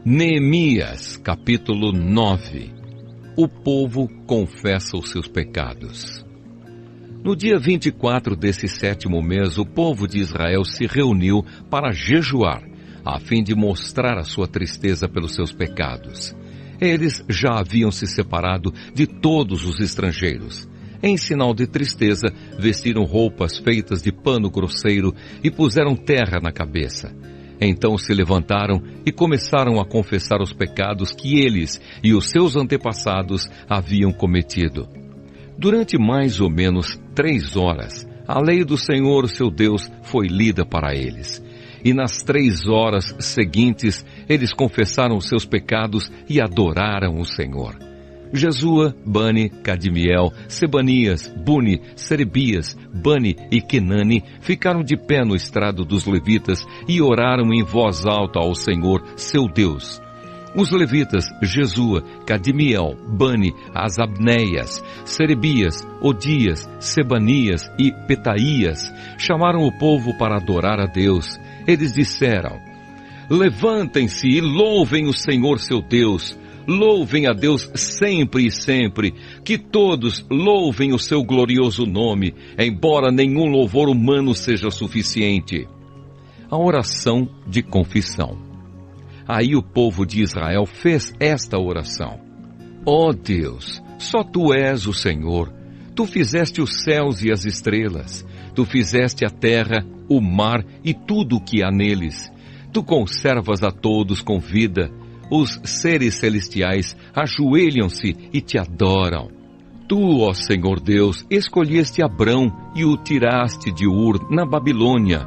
Neemias, capítulo 9. O povo confessa os seus pecados. No dia 24 desse 7º mês, o povo de Israel se reuniu para jejuar, a fim de mostrar a sua tristeza pelos seus pecados. Eles já haviam se separado de todos os estrangeiros. Em sinal de tristeza, vestiram roupas feitas de pano grosseiro e puseram terra na cabeça. Então se levantaram e começaram a confessar os pecados que eles e os seus antepassados haviam cometido. Durante mais ou menos 3 horas, a lei do Senhor, seu Deus, foi lida para eles. E nas 3 horas seguintes, eles confessaram os seus pecados e adoraram o Senhor. Jesua, Bani, Cadmiel, Sebanias, Buni, Serebias, Bani e Kenani ficaram de pé no estrado dos levitas e oraram em voz alta ao Senhor, seu Deus. Os levitas, Jesua, Cadmiel, Bani, Asabneias, Serebias, Odias, Sebanias e Petaías, chamaram o povo para adorar a Deus. Eles disseram: levantem-se e louvem o Senhor seu Deus. Louvem a Deus sempre e sempre, que todos louvem o seu glorioso nome, embora nenhum louvor humano seja suficiente. A oração de confissão. Aí o povo de Israel fez esta oração: ó Deus, só Tu és o Senhor. Tu fizeste os céus e as estrelas. Tu fizeste a terra, o mar e tudo o que há neles. Tu conservas a todos com vida. Os seres celestiais ajoelham-se e Te adoram. Tu, ó Senhor Deus, escolheste Abrão e o tiraste de Ur, na Babilônia.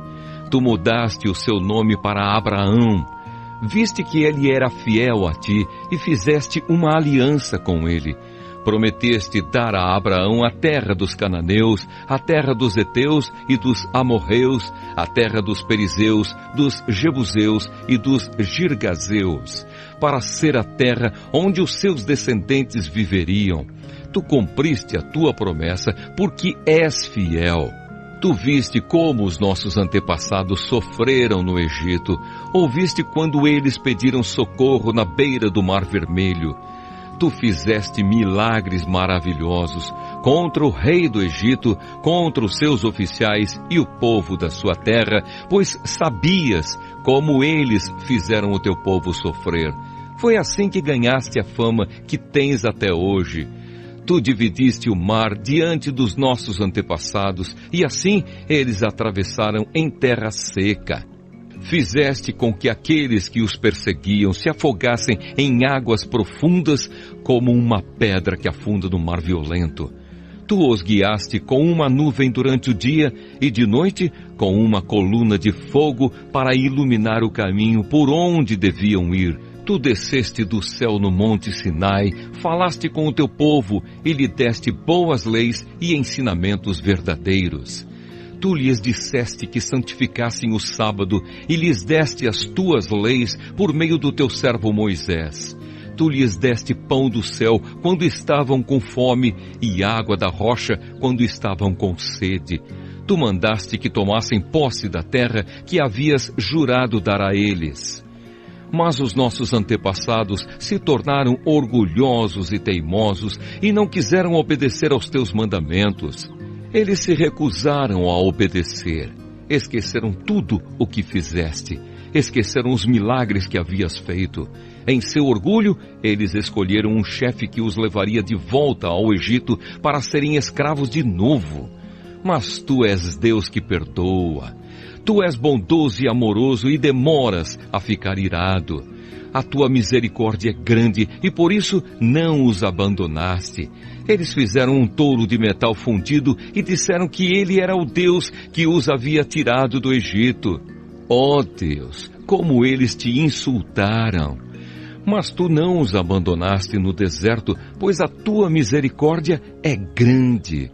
Tu mudaste o seu nome para Abraão. Viste que ele era fiel a Ti e fizeste uma aliança com ele. Prometeste dar a Abraão a terra dos cananeus, a terra dos heteus e dos amorreus, a terra dos perizeus, dos jebuseus e dos girgazeus, para ser a terra onde os seus descendentes viveriam. Tu cumpriste a Tua promessa, porque és fiel. Tu viste como os nossos antepassados sofreram no Egito. Ouviste quando eles pediram socorro na beira do Mar Vermelho. Tu fizeste milagres maravilhosos contra o rei do Egito, contra os seus oficiais e o povo da sua terra, pois sabias como eles fizeram o teu povo sofrer. Foi assim que ganhaste a fama que tens até hoje. Tu dividiste o mar diante dos nossos antepassados, e assim eles atravessaram em terra seca. Fizeste com que aqueles que os perseguiam se afogassem em águas profundas, como uma pedra que afunda no mar violento. Tu os guiaste com uma nuvem durante o dia e de noite com uma coluna de fogo para iluminar o caminho por onde deviam ir. Tu desceste do céu no monte Sinai, falaste com o teu povo e lhe deste boas leis e ensinamentos verdadeiros. Tu lhes disseste que santificassem o sábado e lhes deste as tuas leis por meio do teu servo Moisés. Tu lhes deste pão do céu quando estavam com fome e água da rocha quando estavam com sede. Tu mandaste que tomassem posse da terra que havias jurado dar a eles. Mas os nossos antepassados se tornaram orgulhosos e teimosos e não quiseram obedecer aos teus mandamentos. Eles se recusaram a obedecer, esqueceram tudo o que fizeste, esqueceram os milagres que havias feito. Em seu orgulho, eles escolheram um chefe que os levaria de volta ao Egito para serem escravos de novo. Mas Tu és Deus que perdoa. Tu és bondoso e amoroso e demoras a ficar irado. A Tua misericórdia é grande e por isso não os abandonaste. Eles fizeram um touro de metal fundido e disseram que ele era o Deus que os havia tirado do Egito. Ó Deus, como eles Te insultaram! Mas Tu não os abandonaste no deserto, pois a Tua misericórdia é grande.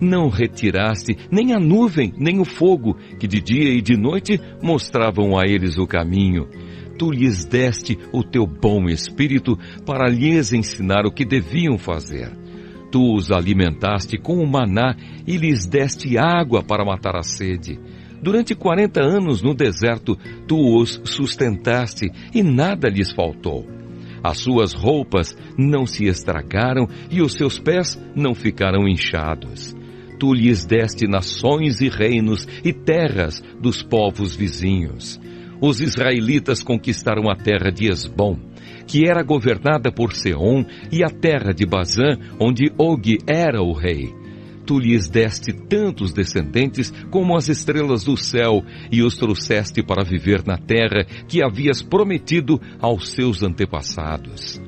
Não retiraste nem a nuvem, nem o fogo, que de dia e de noite mostravam a eles o caminho. Tu lhes deste o Teu bom Espírito para lhes ensinar o que deviam fazer. Tu os alimentaste com o maná e lhes deste água para matar a sede. Durante 40 anos no deserto, tu os sustentaste e nada lhes faltou. As suas roupas não se estragaram e os seus pés não ficaram inchados. Tu lhes deste nações e reinos e terras dos povos vizinhos. Os israelitas conquistaram a terra de Esbom, que era governada por Seom, e a terra de Bazã, onde Og era o rei. Tu lhes deste tantos descendentes como as estrelas do céu, e os trouxeste para viver na terra que havias prometido aos seus antepassados.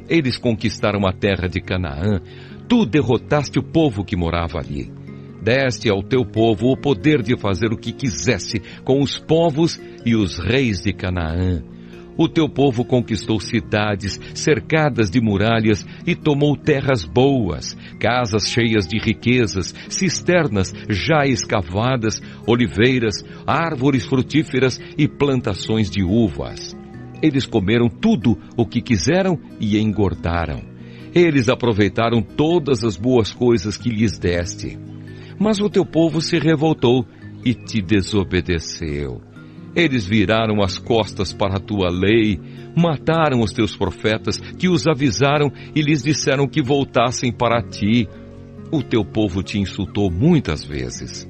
Eles conquistaram a terra de Canaã. Tu derrotaste o povo que morava ali. Deste ao teu povo o poder de fazer o que quisesse com os povos e os reis de Canaã. O teu povo conquistou cidades cercadas de muralhas e tomou terras boas, casas cheias de riquezas, cisternas já escavadas, oliveiras, árvores frutíferas e plantações de uvas. Eles comeram tudo o que quiseram e engordaram. Eles aproveitaram todas as boas coisas que lhes deste. Mas o teu povo se revoltou e te desobedeceu. Eles viraram as costas para a tua lei, mataram os teus profetas que os avisaram e lhes disseram que voltassem para ti. O teu povo te insultou muitas vezes.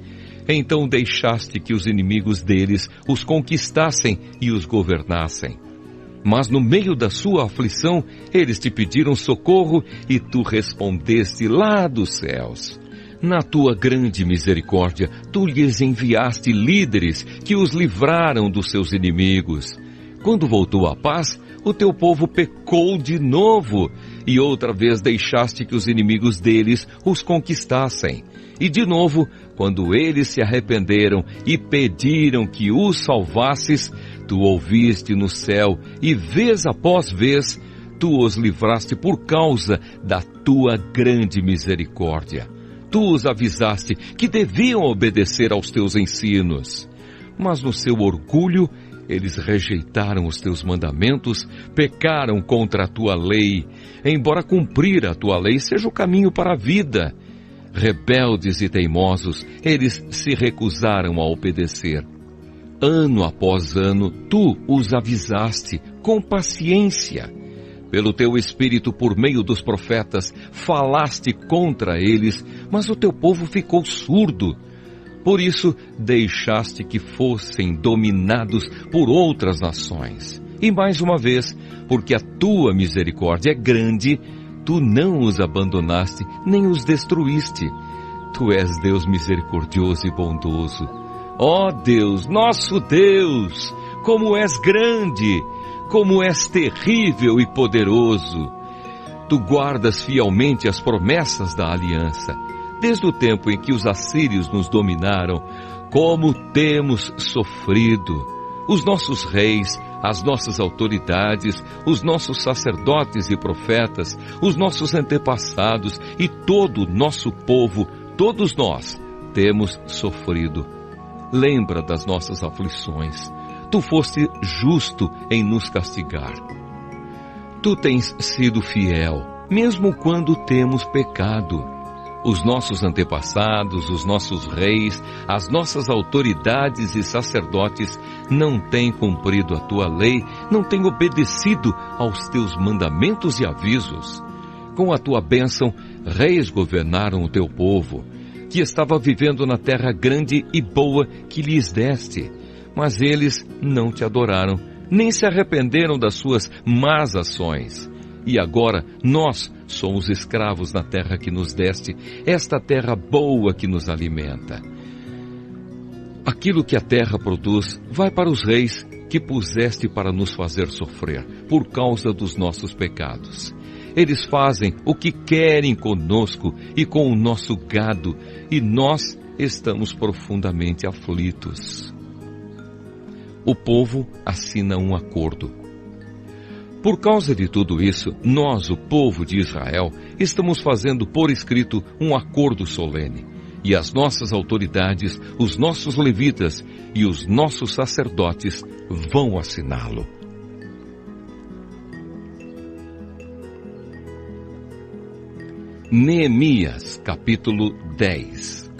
Então deixaste que os inimigos deles os conquistassem e os governassem. Mas no meio da sua aflição, eles te pediram socorro e tu respondeste lá dos céus. Na tua grande misericórdia, tu lhes enviaste líderes que os livraram dos seus inimigos. Quando voltou a paz, o teu povo pecou de novo, e outra vez deixaste que os inimigos deles os conquistassem. E de novo, quando eles se arrependeram e pediram que os salvasses, tu ouviste no céu, e vez após vez, tu os livraste por causa da tua grande misericórdia. Tu os avisaste que deviam obedecer aos teus ensinos. Mas no seu orgulho, eles rejeitaram os teus mandamentos, pecaram contra a tua lei, embora cumprir a tua lei seja o caminho para a vida. Rebeldes e teimosos, eles se recusaram a obedecer. Ano após ano, tu os avisaste com paciência. Pelo teu Espírito, por meio dos profetas, falaste contra eles, mas o teu povo ficou surdo. Por isso, deixaste que fossem dominados por outras nações. E mais uma vez, porque a tua misericórdia é grande, tu não os abandonaste, nem os destruíste. Tu és Deus misericordioso e bondoso. Ó Deus, nosso Deus, como és grande! Como és terrível e poderoso! Tu guardas fielmente as promessas da aliança. Desde o tempo em que os assírios nos dominaram, como temos sofrido! Os nossos reis, as nossas autoridades, os nossos sacerdotes e profetas, os nossos antepassados e todo o nosso povo, todos nós temos sofrido. Lembra das nossas aflições. Tu foste justo em nos castigar. Tu tens sido fiel, mesmo quando temos pecado. Os nossos antepassados, os nossos reis, as nossas autoridades e sacerdotes não têm cumprido a tua lei, não têm obedecido aos teus mandamentos e avisos. Com a tua bênção, reis governaram o teu povo, que estava vivendo na terra grande e boa que lhes deste. Mas eles não te adoraram, nem se arrependeram das suas más ações. E agora nós somos escravos na terra que nos deste, esta terra boa que nos alimenta. Aquilo que a terra produz vai para os reis que puseste para nos fazer sofrer, por causa dos nossos pecados. Eles fazem o que querem conosco e com o nosso gado, e nós estamos profundamente aflitos. O povo assina um acordo. Por causa de tudo isso, nós, o povo de Israel, estamos fazendo por escrito um acordo solene. E as nossas autoridades, os nossos levitas e os nossos sacerdotes vão assiná-lo. Neemias, capítulo 10.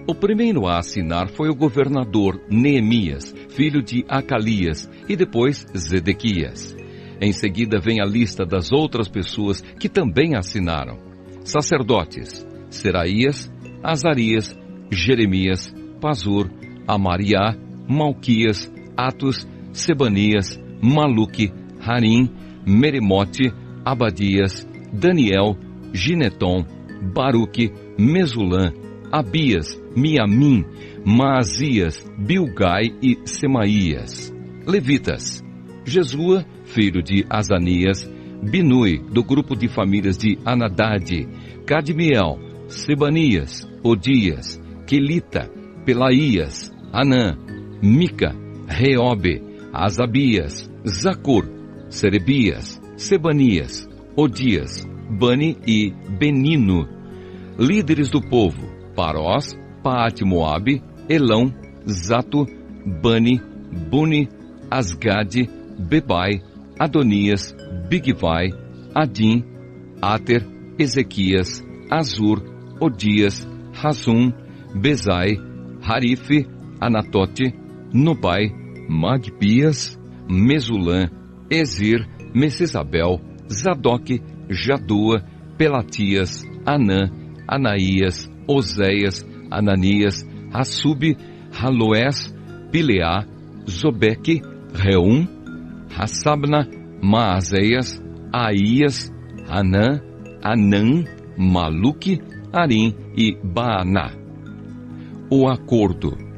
O primeiro a assinar foi o governador Neemias, filho de Acalias, e depois Zedequias. Em seguida vem a lista das outras pessoas que também assinaram: sacerdotes, Seraías, Azarias, Jeremias, Pazur, Amariá, Malquias, Atos, Sebanias, Maluque, Harim, Meremote, Abadias, Daniel, Gineton, Baruque, Mesulã, Abias, Miamim, Maasias, Bilgai e Semaías. Levitas: Jesua, filho de Azanias, Binui, do grupo de famílias de Anadade, Cadmiel, Sebanias, Odias, Quelita, Pelaías, Anã, Mica, Reobe, Asabias, Zacur, Serebias, Sebanias, Odias, Bani e Benino. Líderes do povo: Parós, Paate-Moabe, Elão, Zato, Bani, Buni, Asgade, Bebai, Adonias, Bigvai, Adim, Ater, Ezequias, Azur, Odias, Razum, Bezai, Harife, Anatote, Nobai, Magbias, Mesulã, Ezir, Mesesabel, Zadok, Jadua, Pelatias, Anã, Anaías, Oséias, Ananias, Hassub, Haloés, Pileá, Zobeque, Reum, Hassabna, Maazéias, Aías, Anã, Anã, Maluque, Arim e Baaná. O acordo.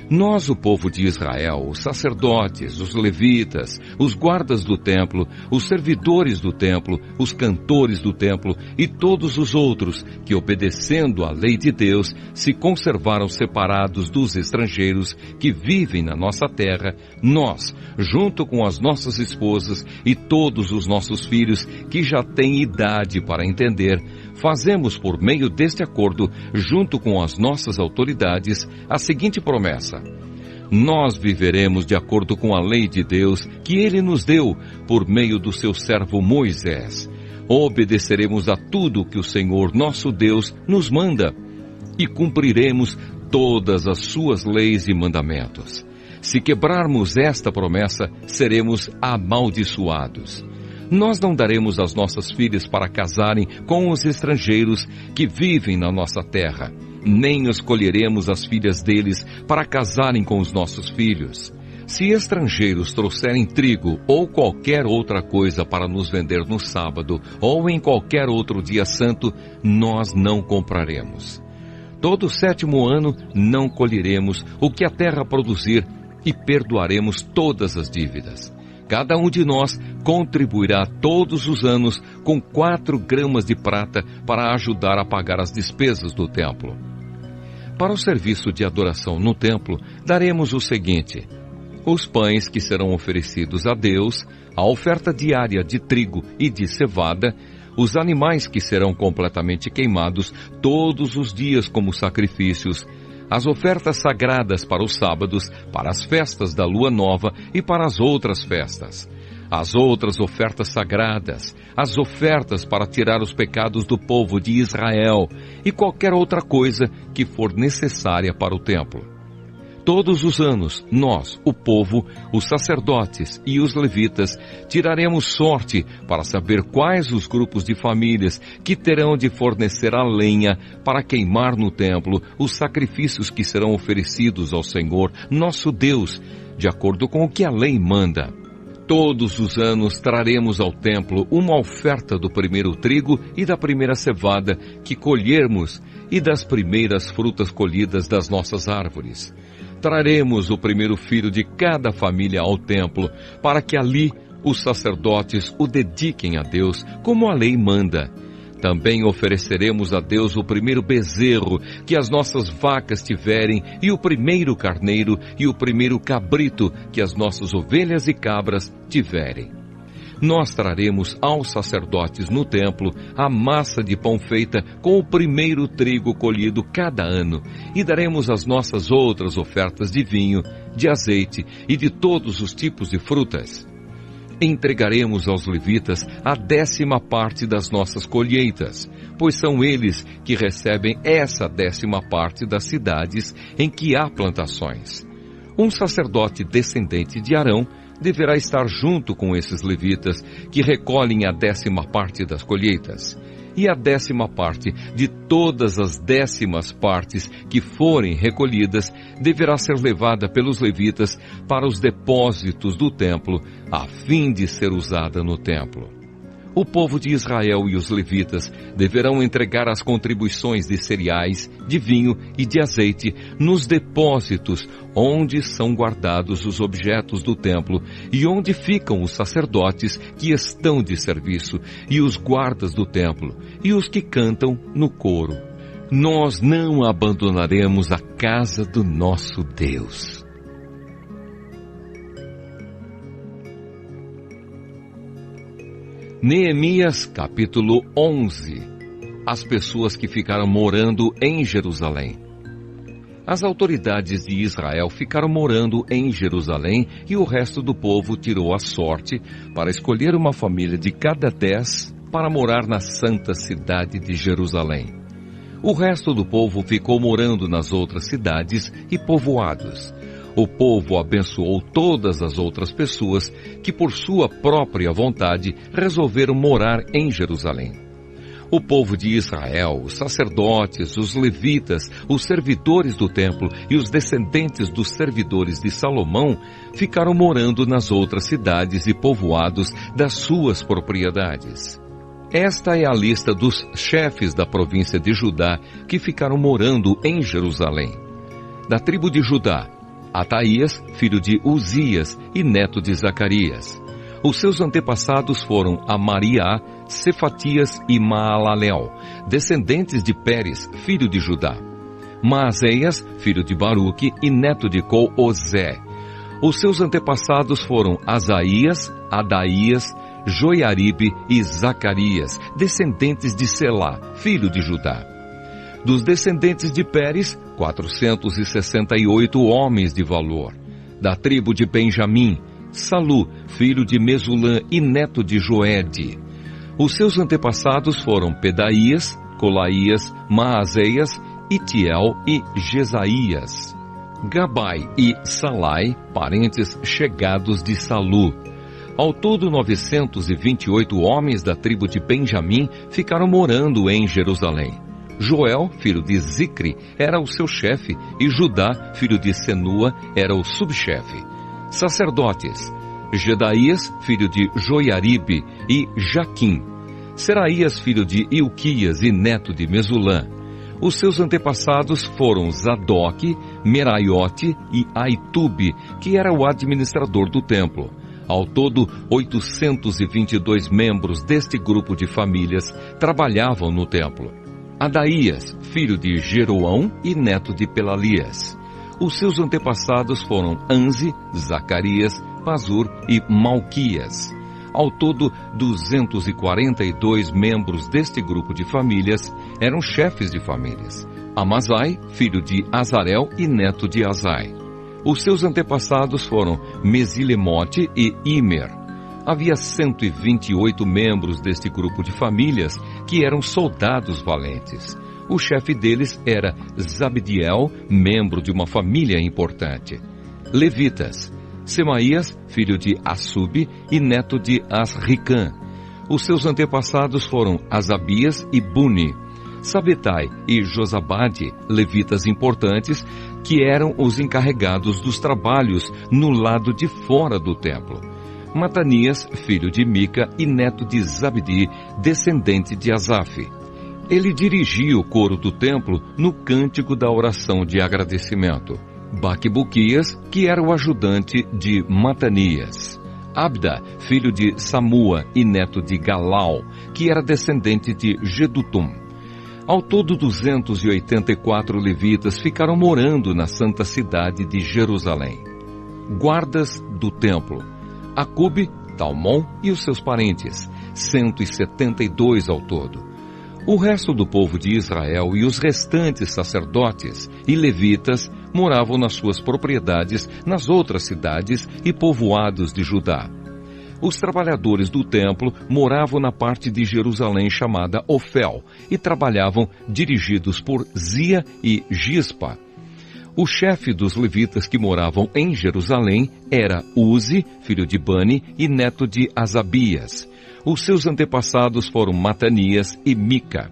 Nós, o povo de Israel, os sacerdotes, os levitas, os guardas do templo, os servidores do templo, os cantores do templo e todos os outros que, obedecendo à lei de Deus, se conservaram separados dos estrangeiros que vivem na nossa terra, nós, junto com as nossas esposas e todos os nossos filhos que já têm idade para entender, fazemos por meio deste acordo, junto com as nossas autoridades, a seguinte promessa: nós viveremos de acordo com a lei de Deus que Ele nos deu por meio do seu servo Moisés. Obedeceremos a tudo que o Senhor nosso Deus nos manda e cumpriremos todas as suas leis e mandamentos. Se quebrarmos esta promessa, seremos amaldiçoados. Nós não daremos as nossas filhas para casarem com os estrangeiros que vivem na nossa terra, nem escolheremos as filhas deles para casarem com os nossos filhos. Se estrangeiros trouxerem trigo ou qualquer outra coisa para nos vender no sábado ou em qualquer outro dia santo, nós não compraremos. Todo 7º ano não colheremos o que a terra produzir e perdoaremos todas as dívidas. Cada um de nós contribuirá todos os anos com 4 gramas de prata para ajudar a pagar as despesas do templo. Para o serviço de adoração no templo, daremos o seguinte: os pães que serão oferecidos a Deus, a oferta diária de trigo e de cevada, os animais que serão completamente queimados todos os dias como sacrifícios, as ofertas sagradas para os sábados, para as festas da lua nova e para as outras festas, as outras ofertas sagradas, as ofertas para tirar os pecados do povo de Israel e qualquer outra coisa que for necessária para o templo. Todos os anos, nós, o povo, os sacerdotes e os levitas, tiraremos sorte para saber quais os grupos de famílias que terão de fornecer a lenha para queimar no templo os sacrifícios que serão oferecidos ao Senhor, nosso Deus, de acordo com o que a lei manda. Todos os anos traremos ao templo uma oferta do primeiro trigo e da primeira cevada que colhermos e das primeiras frutas colhidas das nossas árvores. Traremos o primeiro filho de cada família ao templo, para que ali os sacerdotes o dediquem a Deus, como a lei manda. Também ofereceremos a Deus o primeiro bezerro que as nossas vacas tiverem, e o primeiro carneiro e o primeiro cabrito que as nossas ovelhas e cabras tiverem. Nós traremos aos sacerdotes no templo a massa de pão feita com o primeiro trigo colhido cada ano, e daremos as nossas outras ofertas de vinho, de azeite e de todos os tipos de frutas. Entregaremos aos levitas a 10ª parte das nossas colheitas, pois são eles que recebem essa 10ª parte das cidades em que há plantações. Um sacerdote descendente de Arão deverá estar junto com esses levitas que recolhem a 10ª parte das colheitas. E a 10ª parte de todas as 10º partes que forem recolhidas deverá ser levada pelos levitas para os depósitos do templo, a fim de ser usada no templo. O povo de Israel e os levitas deverão entregar as contribuições de cereais, de vinho e de azeite nos depósitos onde são guardados os objetos do templo e onde ficam os sacerdotes que estão de serviço e os guardas do templo e os que cantam no coro. Nós não abandonaremos a casa do nosso Deus. Neemias capítulo 11. As pessoas que ficaram morando em Jerusalém. As autoridades de Israel ficaram morando em Jerusalém e o resto do povo tirou a sorte para escolher uma família de cada 10 para morar na santa cidade de Jerusalém. O resto do povo ficou morando nas outras cidades e povoados. O povo abençoou todas as outras pessoas que, por sua própria vontade, resolveram morar em Jerusalém. O povo de Israel, os sacerdotes, os levitas, os servidores do templo e os descendentes dos servidores de Salomão ficaram morando nas outras cidades e povoados das suas propriedades. Esta é a lista dos chefes da província de Judá que ficaram morando em Jerusalém. Da tribo de Judá, Ataías, filho de Uzias e neto de Zacarias. Os seus antepassados foram Amariá, Cefatias e Maalalel, descendentes de Pérez, filho de Judá. Maazéias, filho de Baruque e neto de Coozé. Os seus antepassados foram Asaías, Adaías, Joiaribe e Zacarias, descendentes de Selá, filho de Judá. Dos descendentes de Pérez, 468 homens de valor. Da tribo de Benjamim, Salu, filho de Mesulã e neto de Joede. Os seus antepassados foram Pedaías, Colaías, Maazéias, Itiel e Jesaías. Gabai e Salai, parentes chegados de Salu. Ao todo, 928 homens da tribo de Benjamim ficaram morando em Jerusalém. Joel, filho de Zicri, era o seu chefe, e Judá, filho de Senua, era o subchefe. Sacerdotes: Jedaías, filho de Joiaribe, e Jaquim. Seraías, filho de Ilquias e neto de Mesulã. Os seus antepassados foram Zadoque, Meraiote e Aitube, que era o administrador do templo. Ao todo, 822 membros deste grupo de famílias trabalhavam no templo. Adaías, filho de Jeroão e neto de Pelalias. Os seus antepassados foram Anzi, Zacarias, Pazur e Malquias. Ao todo, 242 membros deste grupo de famílias eram chefes de famílias. Amazai, filho de Azarel e neto de Azai. Os seus antepassados foram Mesilemote e Imer. Havia 128 membros deste grupo de famílias que eram soldados valentes. O chefe deles era Zabdiel, membro de uma família importante. Levitas: Semaías, filho de Assub e neto de Asricã. Os seus antepassados foram Asabias e Buni. Sabetai e Josabade, levitas importantes, que eram os encarregados dos trabalhos no lado de fora do templo. Matanias, filho de Mica e neto de Zabdi, descendente de Asaf. Ele dirigia o coro do templo no cântico da oração de agradecimento. Baquebuquias, que era o ajudante de Matanias. Abda, filho de Samua e neto de Galau, que era descendente de Gedutum. Ao todo, 284 levitas ficaram morando na santa cidade de Jerusalém. Guardas do templo: Acube, Talmon e os seus parentes, 172 ao todo. O resto do povo de Israel e os restantes sacerdotes e levitas moravam nas suas propriedades nas outras cidades e povoados de Judá. Os trabalhadores do templo moravam na parte de Jerusalém chamada Ofel e trabalhavam dirigidos por Zia e Gispa. O chefe dos levitas que moravam em Jerusalém era Uzi, filho de Bani e neto de Asabias. Os seus antepassados foram Matanias e Mica.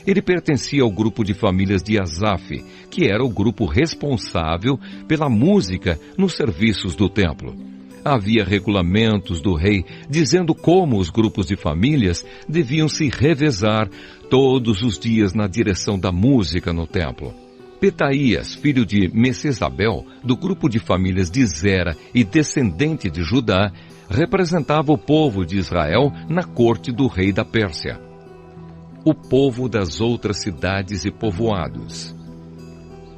Ele pertencia ao grupo de famílias de Asaf, que era o grupo responsável pela música nos serviços do templo. Havia regulamentos do rei dizendo como os grupos de famílias deviam se revezar todos os dias na direção da música no templo. Petaías, filho de Messesabel, do grupo de famílias de Zera e descendente de Judá, representava o povo de Israel na corte do rei da Pérsia. O povo das outras cidades e povoados.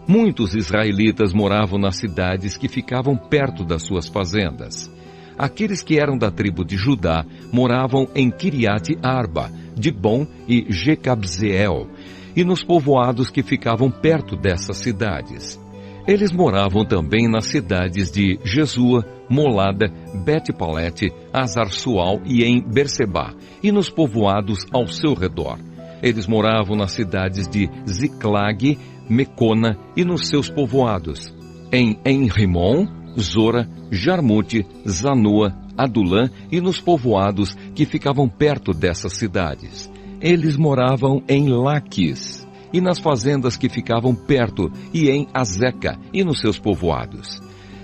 Muitos israelitas moravam nas cidades que ficavam perto das suas fazendas. Aqueles que eram da tribo de Judá moravam em Kiriat Arba, Dibon e Jecabzeel, e nos povoados que ficavam perto dessas cidades. Eles moravam também nas cidades de Jesua, Molada, Bet-Palete, Azar-Sual e em Berseba, e nos povoados ao seu redor. Eles moravam nas cidades de Ziclag, Mecona e nos seus povoados, em Enrimon, Zora, Jarmute, Zanoa, Adulã e nos povoados que ficavam perto dessas cidades. Eles moravam em Laquis e nas fazendas que ficavam perto e em Azeca e nos seus povoados.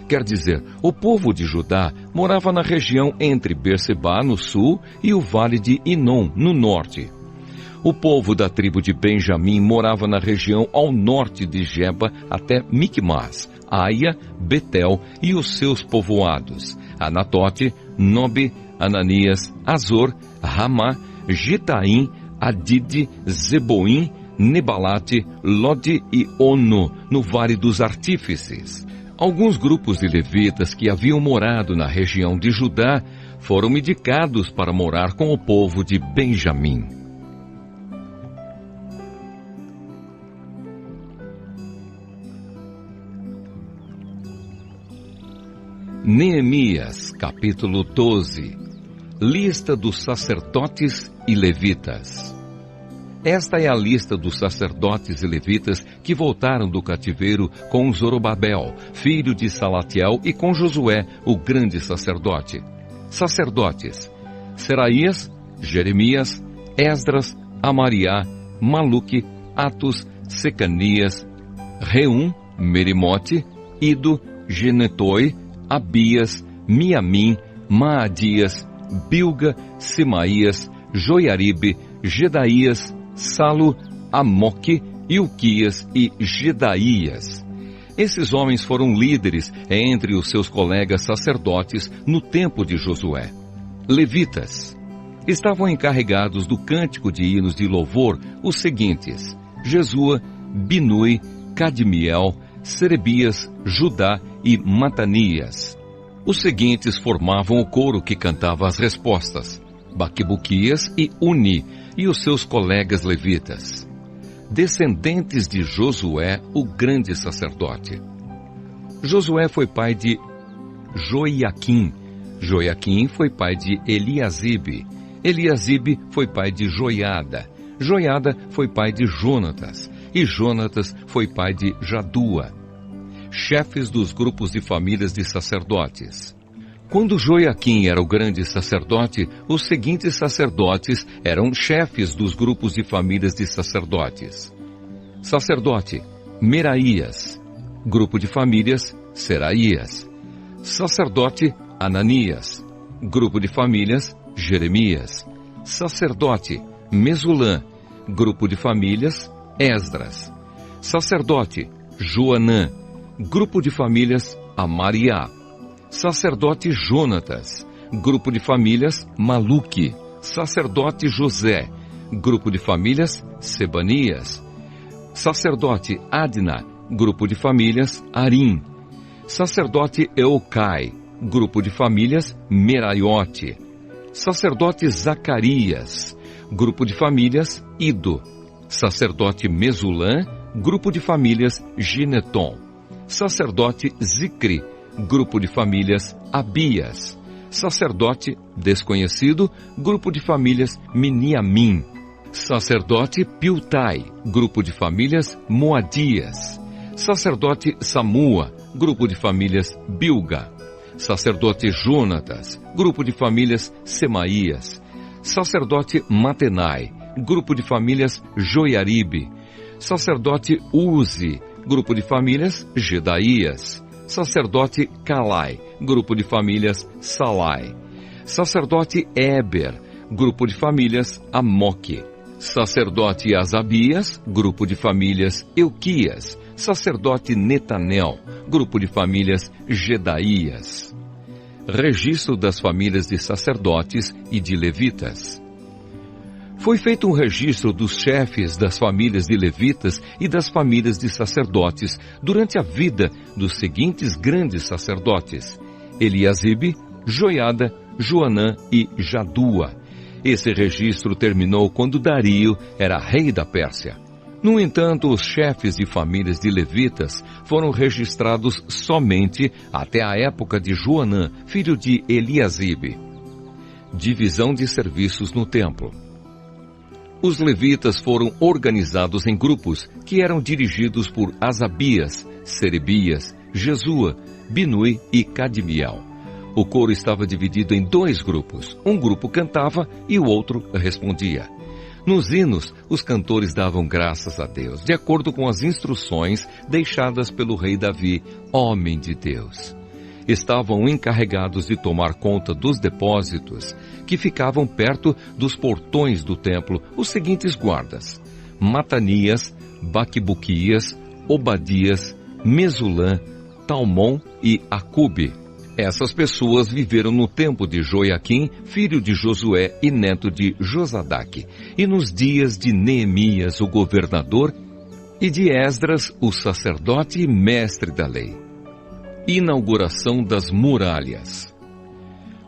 Quer dizer, o povo de Judá morava na região entre Berseba no sul e o vale de Inom no norte. O povo da tribo de Benjamim morava na região ao norte de Geba até Micmas, Aia, Betel e os seus povoados, Anatote, Nobe, Ananias, Azor, Ramá, Gitaim, Adide, Zeboim, Nebalate, Lode e Ono, no Vale dos Artífices. Alguns grupos de levitas que haviam morado na região de Judá foram indicados para morar com o povo de Benjamim. Neemias, capítulo 12. Lista dos sacerdotes e levitas. Esta é a lista dos sacerdotes e levitas que voltaram do cativeiro com Zorobabel, filho de Salatiel, e com Josué, o grande sacerdote. Sacerdotes: Seraías, Jeremias, Esdras, Amariá, Maluque, Atos, Secanias, Reum, Merimote, Ido, Genetoi, Abias, Miamim, Maadias, Bilga, Semaías, Joiaribe, Gedaías, Salo, Amoque, Ilquias e Gedaías. Esses homens foram líderes entre os seus colegas sacerdotes no tempo de Josué. Levitas estavam encarregados do cântico de hinos de louvor os seguintes: Jesua, Binui, Cadmiel, Serebias, Judá e Matanias. Os seguintes formavam o coro que cantava as respostas: Baquebuquias e Uni, e os seus colegas levitas, descendentes de Josué, o grande sacerdote. Josué foi pai de Joiaquim, Joiaquim foi pai de Eliasibe, Eliasibe foi pai de Joiada, Joiada foi pai de Jonatas, e Jonatas foi pai de Jadua. Chefes dos grupos de famílias de sacerdotes. Quando Joiaquim era o grande sacerdote, os seguintes sacerdotes eram chefes dos grupos de famílias de sacerdotes. Sacerdote: Meraías. Grupo de famílias: Seraías. Sacerdote: Ananias. Grupo de famílias: Jeremias. Sacerdote: Mesulã. Grupo de famílias: Esdras. Sacerdote: Joanã. Grupo de famílias: Amariá. Sacerdote Jonatas. Grupo de famílias: Maluque. Sacerdote José. Grupo de famílias: Sebanias. Sacerdote Adna. Grupo de famílias: Arim. Sacerdote Eucai. Grupo de famílias: Meraiote. Sacerdote Zacarias. Grupo de famílias: Ido. Sacerdote Mesulã. Grupo de famílias: Gineton. Sacerdote Zicri. Grupo de famílias: Abias. Sacerdote desconhecido, grupo de famílias Miniamim. Sacerdote Piltai, grupo de famílias Moadias. Sacerdote Samua, grupo de famílias Bilga. Sacerdote Jonatas, grupo de famílias Semaías. Sacerdote Matenai, grupo de famílias Joiaribe. Sacerdote Uzi, grupo de famílias Gedaías. Sacerdote Calai, grupo de famílias Salai. Sacerdote Eber, grupo de famílias Amoque. Sacerdote Asabias, grupo de famílias Euquias. Sacerdote Netanel, grupo de famílias Gedaías. Registro das famílias de sacerdotes e de levitas. Foi feito um registro dos chefes das famílias de levitas e das famílias de sacerdotes durante a vida dos seguintes grandes sacerdotes: Eliasibe, Joiada, Joanã e Jadua. Esse registro terminou quando Dario era rei da Pérsia. No entanto, os chefes de famílias de levitas foram registrados somente até a época de Joanã, filho de Eliasibe. Divisão de serviços no templo. Os levitas foram organizados em grupos que eram dirigidos por Asabias, Serebias, Jesua, Binui e Cadmiel. O coro estava dividido em 2 grupos. Um grupo cantava e o outro respondia. Nos hinos, os cantores davam graças a Deus, de acordo com as instruções deixadas pelo rei Davi, homem de Deus. Estavam encarregados de tomar conta dos depósitos que ficavam perto dos portões do templo os seguintes guardas: Matanias, Baquibuquias, Obadias, Mesulã, Talmon e Acube. Essas pessoas viveram no tempo de Joiaquim, filho de Josué e neto de Josadaque, e nos dias de Neemias, o governador, e de Esdras, o sacerdote e mestre da lei. Inauguração das muralhas.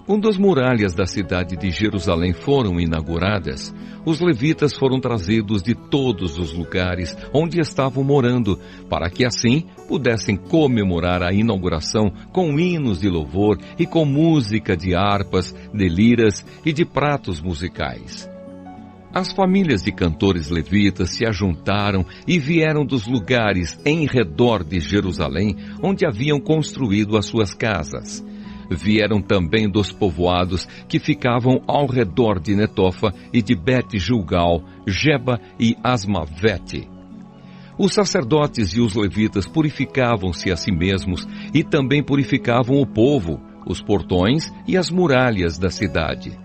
Quando as muralhas da cidade de Jerusalém foram inauguradas, os levitas foram trazidos de todos os lugares onde estavam morando, para que assim pudessem comemorar a inauguração com hinos de louvor e com música de harpas, de liras e de pratos musicais. As famílias de cantores levitas se ajuntaram e vieram dos lugares em redor de Jerusalém, onde haviam construído as suas casas. Vieram também dos povoados que ficavam ao redor de Netofa e de Bet-Gilgal, Geba e Asmavete. Os sacerdotes e os levitas purificavam-se a si mesmos e também purificavam o povo, os portões e as muralhas da cidade.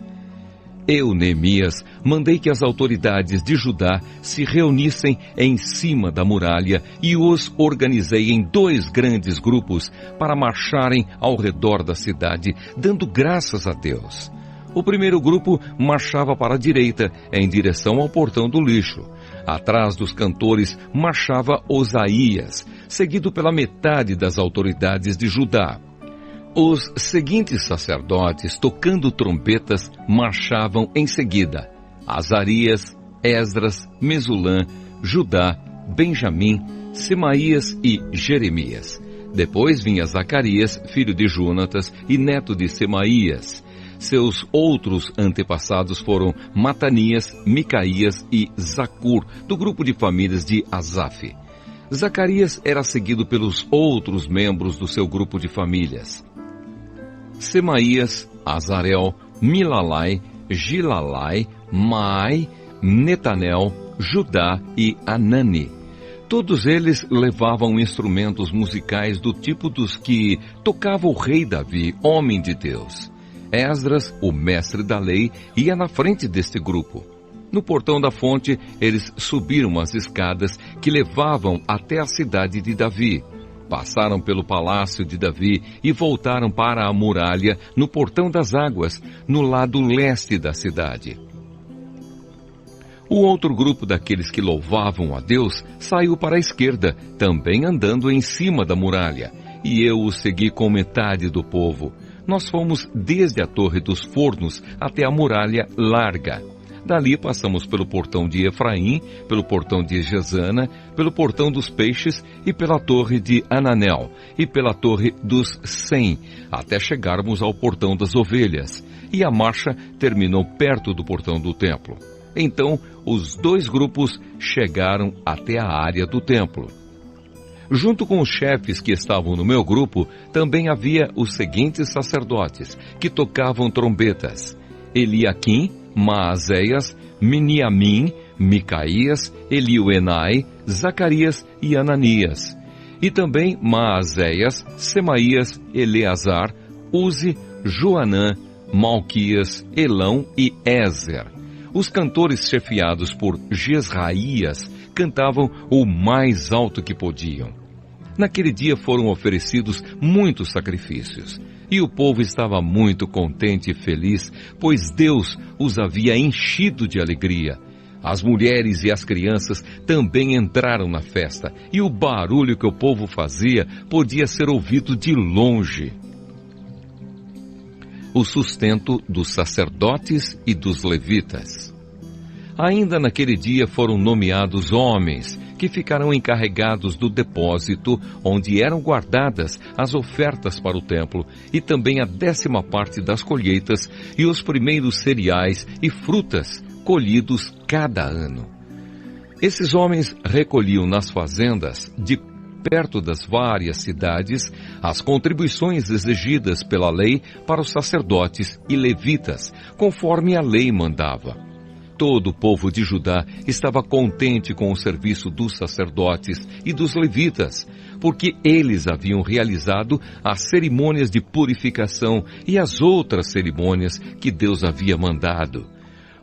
Eu, Neemias, mandei que as autoridades de Judá se reunissem em cima da muralha e os organizei em 2 grandes grupos para marcharem ao redor da cidade, dando graças a Deus. O primeiro grupo marchava para a direita, em direção ao portão do lixo. Atrás dos cantores marchava Osaías, seguido pela metade das autoridades de Judá. Os seguintes sacerdotes, tocando trombetas, marchavam em seguida: Azarias, Esdras, Mesulã, Judá, Benjamim, Semaías e Jeremias. Depois vinha Zacarias, filho de Jonatas e neto de Semaías. Seus outros antepassados foram Matanias, Micaías e Zacur, do grupo de famílias de Asaf. Zacarias era seguido pelos outros membros do seu grupo de famílias: Semaías, Azarel, Milalai, Gilalai, Maai, Netanel, Judá e Anani. Todos eles levavam instrumentos musicais do tipo dos que tocava o rei Davi, homem de Deus. Esdras, o mestre da lei, ia na frente deste grupo. No portão da fonte, eles subiram as escadas que levavam até a cidade de Davi. Passaram pelo palácio de Davi e voltaram para a muralha no portão das águas, no lado leste da cidade. O outro grupo daqueles que louvavam a Deus saiu para a esquerda, também andando em cima da muralha, e eu os segui com metade do povo. Nós fomos desde a Torre dos Fornos até a muralha larga. Dali passamos pelo portão de Efraim, pelo portão de Gesana, pelo portão dos peixes e pela torre de Ananel e pela torre dos Sem, até chegarmos ao portão das ovelhas. E a marcha terminou perto do portão do templo. Então, os dois grupos chegaram até a área do templo. Junto com os chefes que estavam no meu grupo, também havia os seguintes sacerdotes, que tocavam trombetas: Eliaquim, Maazéias, Miniamim, Micaías, Elioenai, Zacarias e Ananias. E também Maazéias, Semaías, Eleazar, Uzi, Joanã, Malquias, Elão e Ézer. Os cantores chefiados por Jesraías cantavam o mais alto que podiam. Naquele dia foram oferecidos muitos sacrifícios, e o povo estava muito contente e feliz, pois Deus os havia enchido de alegria. As mulheres e as crianças também entraram na festa, e o barulho que o povo fazia podia ser ouvido de longe. O sustento dos sacerdotes e dos levitas. Ainda naquele dia foram nomeados homens que ficarão encarregados do depósito onde eram guardadas as ofertas para o templo e também a 10ª parte das colheitas e os primeiros cereais e frutas colhidos cada ano. Esses homens recolhiam nas fazendas de perto das várias cidades as contribuições exigidas pela lei para os sacerdotes e levitas, conforme a lei mandava. Todo o povo de Judá estava contente com o serviço dos sacerdotes e dos levitas, porque eles haviam realizado as cerimônias de purificação e as outras cerimônias que Deus havia mandado.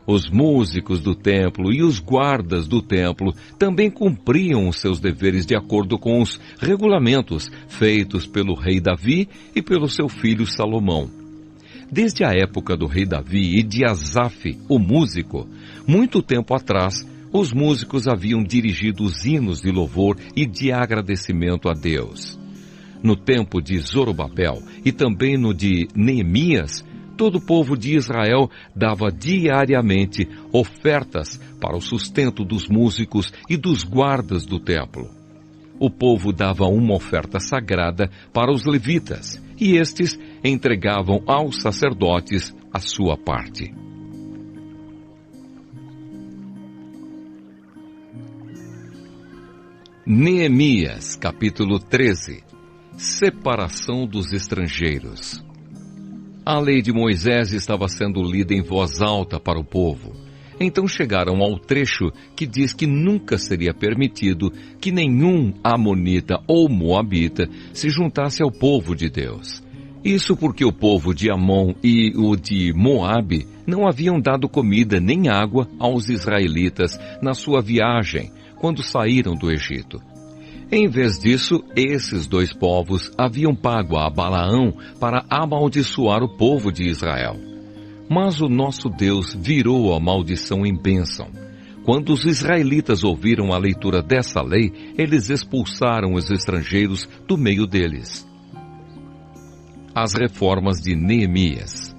Os músicos do templo e os guardas do templo também cumpriam os seus deveres de acordo com os regulamentos feitos pelo rei Davi e pelo seu filho Salomão. Desde a época do rei Davi e de Asaf, o músico, muito tempo atrás, os músicos haviam dirigido os hinos de louvor e de agradecimento a Deus. No tempo de Zorobabel e também no de Neemias, todo o povo de Israel dava diariamente ofertas para o sustento dos músicos e dos guardas do templo. O povo dava uma oferta sagrada para os levitas, e estes entregavam aos sacerdotes a sua parte. Neemias, capítulo 13. Separação dos estrangeiros. A lei de Moisés estava sendo lida em voz alta para o povo. Então chegaram ao trecho que diz que nunca seria permitido que nenhum amonita ou moabita se juntasse ao povo de Deus. Isso porque o povo de Amon e o de Moabe não haviam dado comida nem água aos israelitas na sua viagem, quando saíram do Egito. Em vez disso, esses dois povos haviam pago a Balaão para amaldiçoar o povo de Israel. Mas o nosso Deus virou a maldição em bênção. Quando os israelitas ouviram a leitura dessa lei, eles expulsaram os estrangeiros do meio deles. As reformas de Neemias.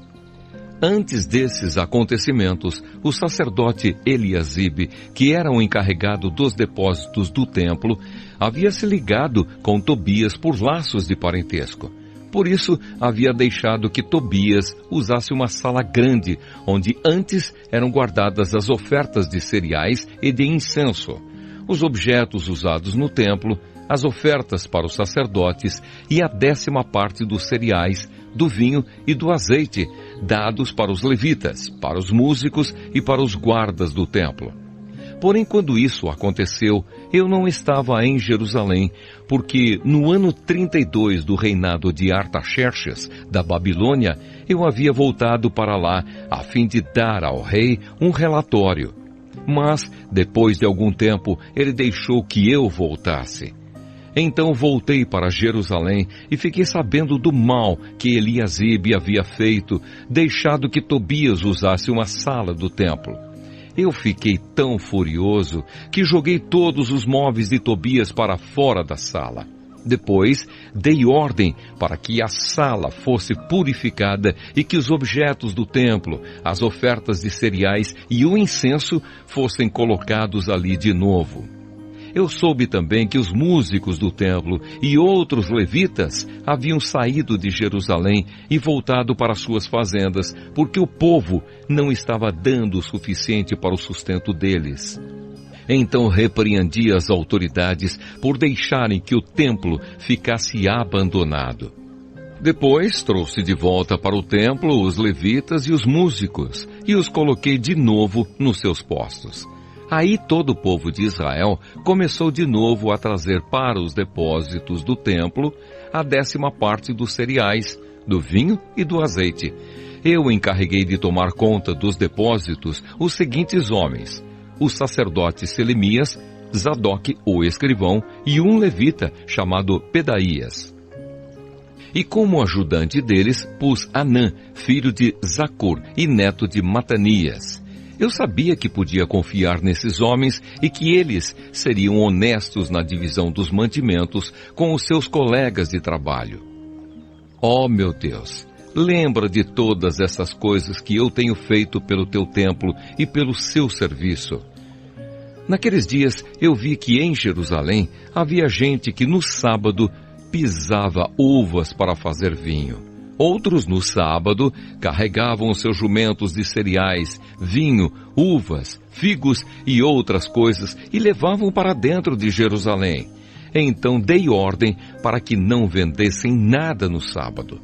Antes desses acontecimentos, o sacerdote Eliasibe, que era o encarregado dos depósitos do templo, havia se ligado com Tobias por laços de parentesco. Por isso, havia deixado que Tobias usasse uma sala grande, onde antes eram guardadas as ofertas de cereais e de incenso, os objetos usados no templo, as ofertas para os sacerdotes e a 10ª parte dos cereais, do vinho e do azeite, dados para os levitas, para os músicos e para os guardas do templo. Porém, quando isso aconteceu, eu não estava em Jerusalém, porque no ano 32 do reinado de Artaxerxes, da Babilônia, eu havia voltado para lá, a fim de dar ao rei um relatório. Mas, depois de algum tempo, ele deixou que eu voltasse. Então voltei para Jerusalém e fiquei sabendo do mal que Eliasibe havia feito, deixado que Tobias usasse uma sala do templo. Eu fiquei tão furioso que joguei todos os móveis de Tobias para fora da sala. Depois, dei ordem para que a sala fosse purificada e que os objetos do templo, as ofertas de cereais e o incenso fossem colocados ali de novo. Eu soube também que os músicos do templo e outros levitas haviam saído de Jerusalém e voltado para suas fazendas, porque o povo não estava dando o suficiente para o sustento deles. Então repreendi as autoridades por deixarem que o templo ficasse abandonado. Depois trouxe de volta para o templo os levitas e os músicos e os coloquei de novo nos seus postos. Aí todo o povo de Israel começou de novo a trazer para os depósitos do templo a 10ª parte dos cereais, do vinho e do azeite. Eu encarreguei de tomar conta dos depósitos os seguintes homens: o sacerdote Selemias, Zadok, o escrivão, e um levita chamado Pedaías. E como ajudante deles, pus Anã, filho de Zacur e neto de Matanias. Eu sabia que podia confiar nesses homens e que eles seriam honestos na divisão dos mantimentos com os seus colegas de trabalho. Ó meu Deus, lembra de todas essas coisas que eu tenho feito pelo teu templo e pelo seu serviço. Naqueles dias eu vi que em Jerusalém havia gente que no sábado pisava uvas para fazer vinho. Outros no sábado carregavam seus jumentos de cereais, vinho, uvas, figos e outras coisas e levavam para dentro de Jerusalém. Então dei ordem para que não vendessem nada no sábado.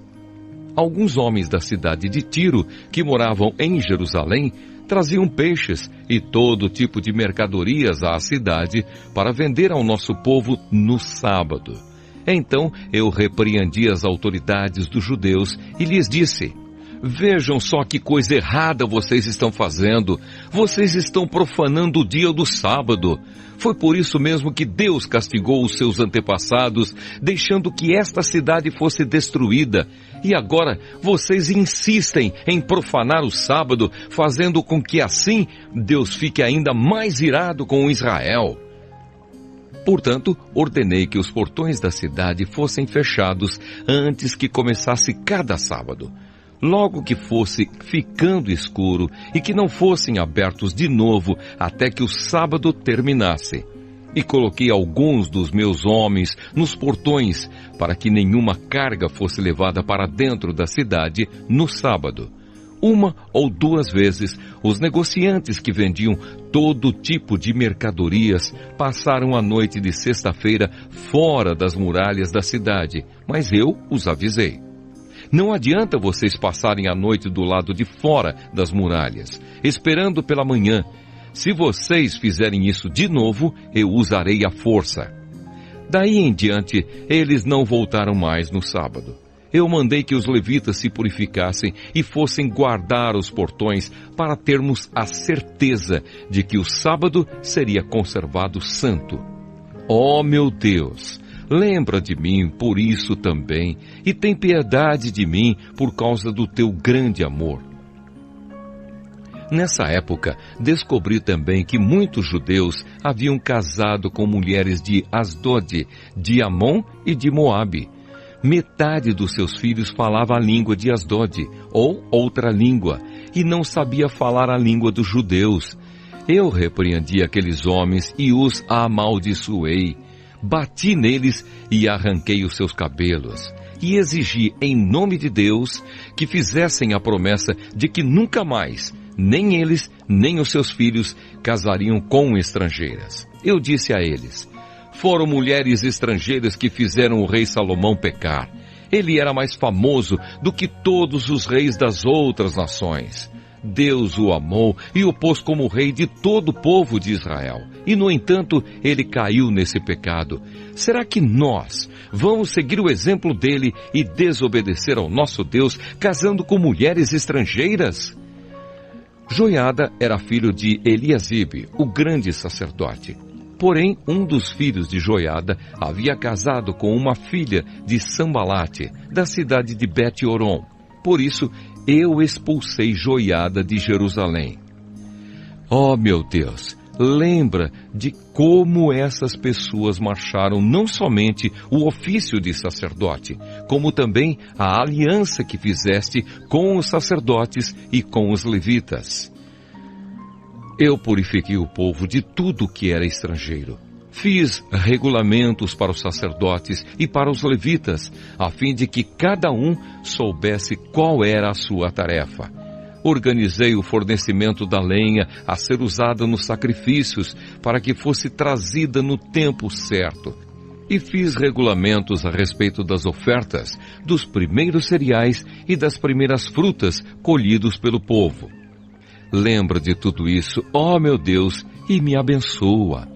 Alguns homens da cidade de Tiro, que moravam em Jerusalém, traziam peixes e todo tipo de mercadorias à cidade para vender ao nosso povo no sábado. Então eu repreendi as autoridades dos judeus e lhes disse: vejam só que coisa errada vocês estão fazendo. Vocês estão profanando o dia do sábado. Foi por isso mesmo que Deus castigou os seus antepassados, deixando que esta cidade fosse destruída. E agora vocês insistem em profanar o sábado, fazendo com que assim Deus fique ainda mais irado com Israel. Portanto, ordenei que os portões da cidade fossem fechados antes que começasse cada sábado. Logo que fosse ficando escuro e que não fossem abertos de novo até que o sábado terminasse. E coloquei alguns dos meus homens nos portões para que nenhuma carga fosse levada para dentro da cidade no sábado. 1 ou 2 vezes, os negociantes que vendiam todo tipo de mercadorias passaram a noite de sexta-feira fora das muralhas da cidade, mas eu os avisei. Não adianta vocês passarem a noite do lado de fora das muralhas, esperando pela manhã. Se vocês fizerem isso de novo, eu usarei a força. Daí em diante, eles não voltaram mais no sábado. Eu mandei que os levitas se purificassem e fossem guardar os portões para termos a certeza de que o sábado seria conservado santo. Ó meu Deus, lembra de mim por isso também e tem piedade de mim por causa do teu grande amor. Nessa época, descobri também que muitos judeus haviam casado com mulheres de Asdod, de Amon e de Moabe. Metade dos seus filhos falava a língua de Asdod, ou outra língua, e não sabia falar a língua dos judeus. Eu repreendi aqueles homens e os amaldiçoei. Bati neles e arranquei os seus cabelos. E exigi em nome de Deus que fizessem a promessa de que nunca mais, nem eles, nem os seus filhos, casariam com estrangeiras. Eu disse a eles: foram mulheres estrangeiras que fizeram o rei Salomão pecar. Ele era mais famoso do que todos os reis das outras nações. Deus o amou e o pôs como rei de todo o povo de Israel. E, no entanto, ele caiu nesse pecado. Será que nós vamos seguir o exemplo dele e desobedecer ao nosso Deus, casando com mulheres estrangeiras? Joiada era filho de Eliasibe, o grande sacerdote. Porém, um dos filhos de Joiada havia casado com uma filha de Sambalate, da cidade de Bet-Horon. Por isso, eu expulsei Joiada de Jerusalém. Ó meu Deus, lembra de como essas pessoas marcharam não somente o ofício de sacerdote, como também a aliança que fizeste com os sacerdotes e com os levitas. Eu purifiquei o povo de tudo que era estrangeiro. Fiz regulamentos para os sacerdotes e para os levitas, a fim de que cada um soubesse qual era a sua tarefa. Organizei o fornecimento da lenha a ser usada nos sacrifícios, para que fosse trazida no tempo certo. E fiz regulamentos a respeito das ofertas, dos primeiros cereais e das primeiras frutas colhidos pelo povo. Lembra de tudo isso, ó meu Deus, e me abençoa.